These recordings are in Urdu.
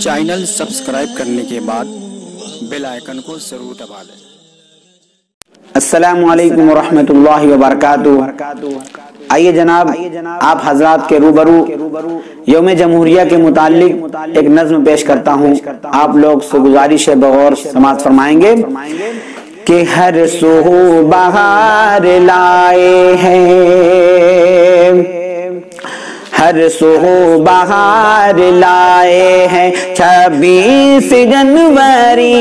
چینل سبسکرائب کرنے کے بعد بیل آئیکن کو ضرور دبا دیں۔ السلام علیکم ورحمۃ اللہ وبرکاتہ۔ آئیے جناب آپ حضرات کے روبرو یوم جمہوریہ کے متعلق ایک نظم پیش کرتا ہوں، آپ لوگ سے گزارش ہے بغور سماعت فرمائیں گے کہ ہر سو بہار لائے ہیں، ہر سو بہار لائے ہیں 26 جنوری،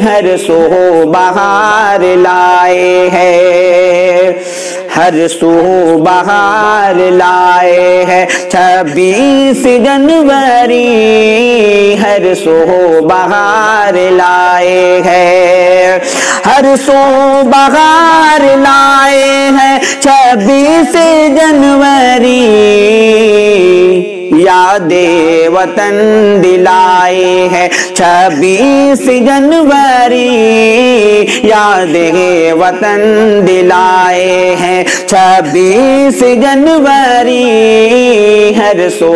ہر سو بہار لائے ہیں، ہر سو بہار لائے ہیں 26 جنوری، ہر سو بہار لائے ہیں، ہر سو بہار لائے ہیں 26 جنوری، یاد وطن دلائے ہے 26 جنوری، یاد وطن دلائے ہیں 26 جنوری، ہر سو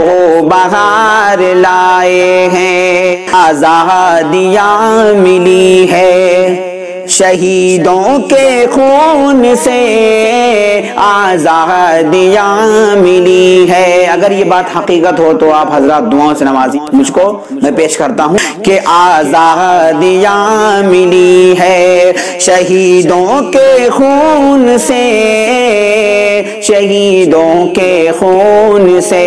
بہار لائے ہیں، آزادیاں ملی ہے شہیدوں کے خون سے، آزادیاں ملی ہے۔ اگر یہ بات حقیقت ہو تو آپ حضرات دعاؤں سے نوازیں مجھ کو، میں پیش کرتا ہوں کہ آزادیاں ملی ہے شہیدوں کے خون سے، شہیدوں کے خون سے۔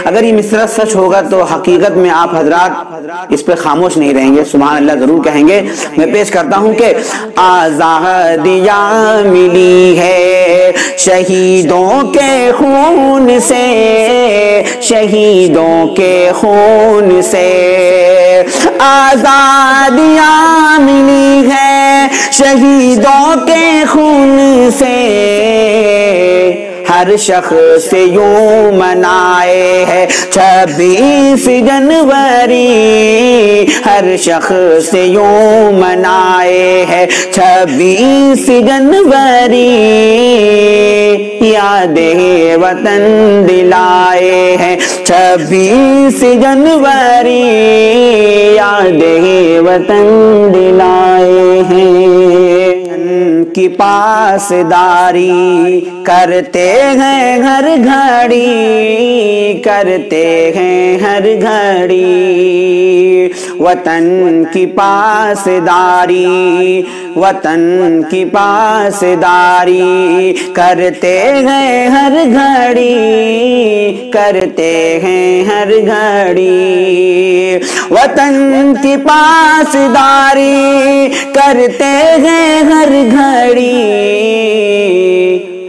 اگر یہ مصرع سچ ہوگا تو حقیقت میں آپ حضرات اس پہ خاموش نہیں رہیں گے، سبحان اللہ ضرور کہیں گے۔ میں پیش کرتا ہوں کہ آزادیاں ملی ہے شہیدوں کے خون سے، شہیدوں کے خون سے، آزادیاں ملی ہے شہیدوں کے خون سے، ہر شخص یوں منائے ہے 26 جنوری، ہر شخص یوں منائے ہے 26 جنوری، یاد وطن دلائے ہے 26 جنوری، یاد وطن دلائے ہیں، کی پاسداری کرتے ہیں ہر گھڑی، کرتے ہیں ہر گھڑی، وطن کی پاسداری، وطن کی پاسداری کرتے ہیں ہر گھڑی، کرتے ہیں ہر گھڑی، وطن کی پاسداری کرتے ہیں ہر گھڑی،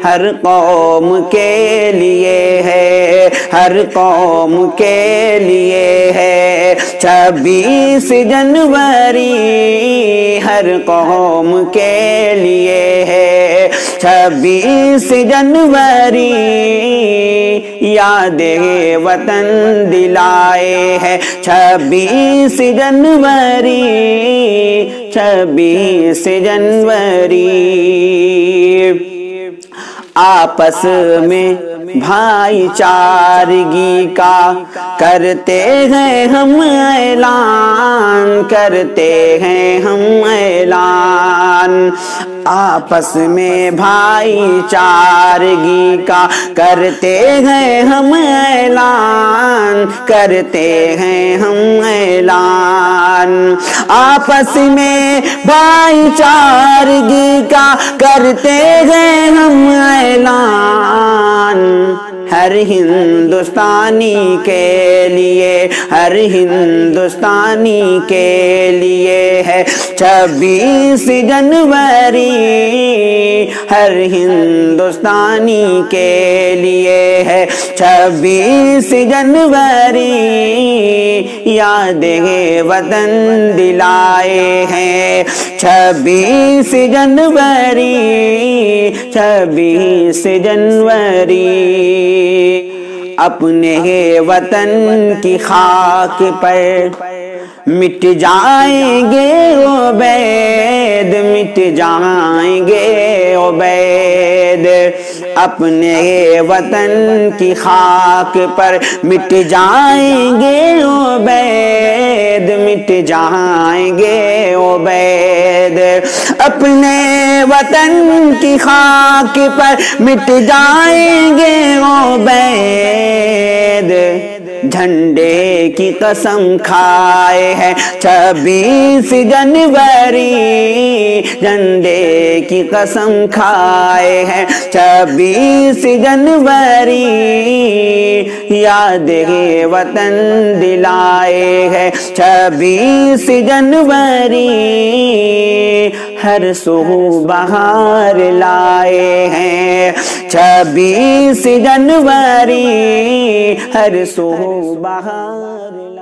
ہر قوم کے لیے ہے، ہر قوم کے لیے ہے 26 جنوری، ہر قوم کے لیے ہے 26 جنوری، یاد وطن دلائے ہے 26 جنوری، 26 جنوری۔ آپس میں بھائی چارگی کا کرتے ہیں ہم اعلان، کرتے ہیں ہم اعلان، آپس میں بھائی چارگی کا کرتے ہیں ہم اعلان، کرتے ہیں ہم اعلان، آپس میں بھائی چارگی کا کرتے ہیں ہم اعلان، ہر ہندوستانی کے لیے، ہر ہندوستانی کے لیے ہے 26 جنوری، ہر ہندوستانی کے لیے ہے 26 جنوری، یاد وطن دلائے ہیں 26 جنوری، 26 جنوری۔ اپنے وطن کی خاک پر مٹ جائیں گے عبید، مٹ جائیں گے عبید، اپنے وطن کی خاک پر مٹ جائیں گے عبید، مٹ جائیں گے عبید، اپنے وطن کی خاک پر مٹ جائیں گے عبید، جھنڈے کی قسم کھائے ہیں 26 جنوری، جھنڈے کی قسم کھائے ہیں 26 جنوری، یاد وطن دلائے ہے 26 جنوری، ہر سو بہار لائے ہیں 26 جنوری، ہر سو بہار لائے۔